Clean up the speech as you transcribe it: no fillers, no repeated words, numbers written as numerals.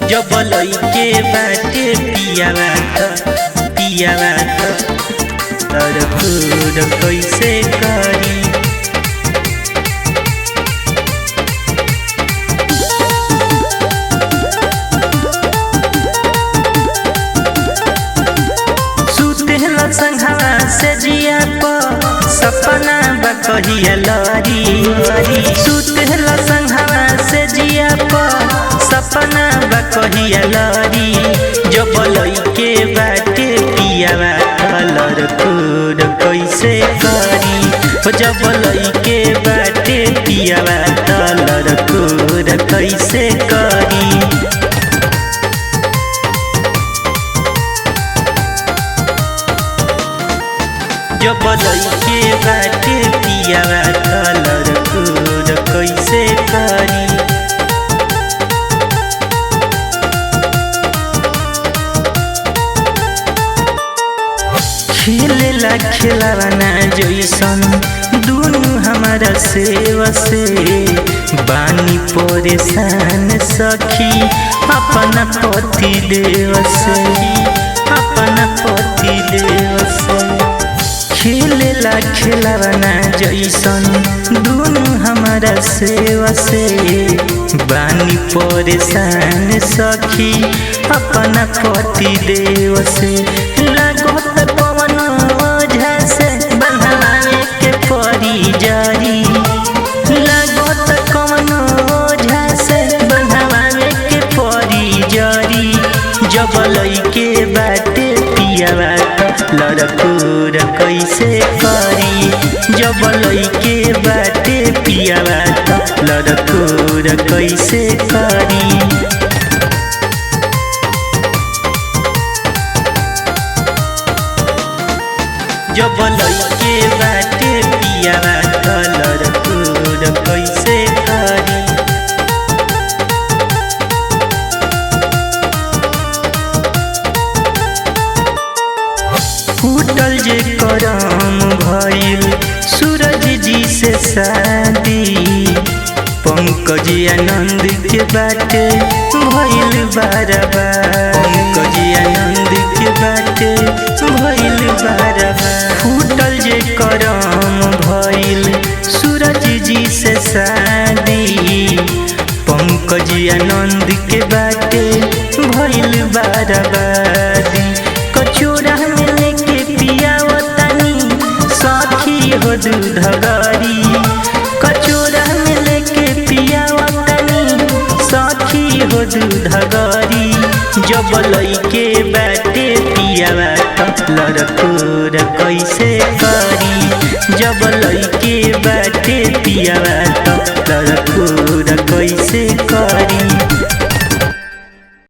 जब लइके बाटे पियावा तड़फूर कैसे करी। सुतेला संघवा से जिया पर सपना बकहिया लरी। सुतेला संघवा से जिया पर सपना बकहिया लरी। जब लइके बाटे पियावा तड़फूर कैसे करी। जब लइके बाटे पियावा तड़फूर कैसे करी। जब लइके बाटे पियावा तड़फूर कैसे करी। खेलेला खेलावाना जैसन दुनू हमारा सेवा से बानी परेशान सखी अपना पति देव से। खेलेला खेलावाना जैसन दुनू हमारा सेवा से बानी परेशान सखी अपना पति देव से। लागत पवन ओझा से बंधवावे के परी जरी। लागत कवन ओझा से बंधवावे के परी जरी। जब लइके बाटे पियावा तड़फूर कैसे करी। जब लइके बाटे पियावा तड़फूर कैसे करी। जब लइके बाटे पियावा तड़फूर कैसे करी। फूटल जे करम भइल सूरज जी से शादी। पंकज आनंद के बाटे भइल बराबर। पंकज आनंद के बाटे भइल बराबर। फूटल जे करम भइल सूरज जी से शादी। पंकज आनंद के बाटे भइल बराबर। कचोरा में लेके पियावतानी सखी हो दूधगरी। कचोरा में लेके पियावतानी सखी हो दूधगरी। जब लइके बाटे पियावा तड़फूर कैसे करी। जब लइके बाटे पियावा तड़फूर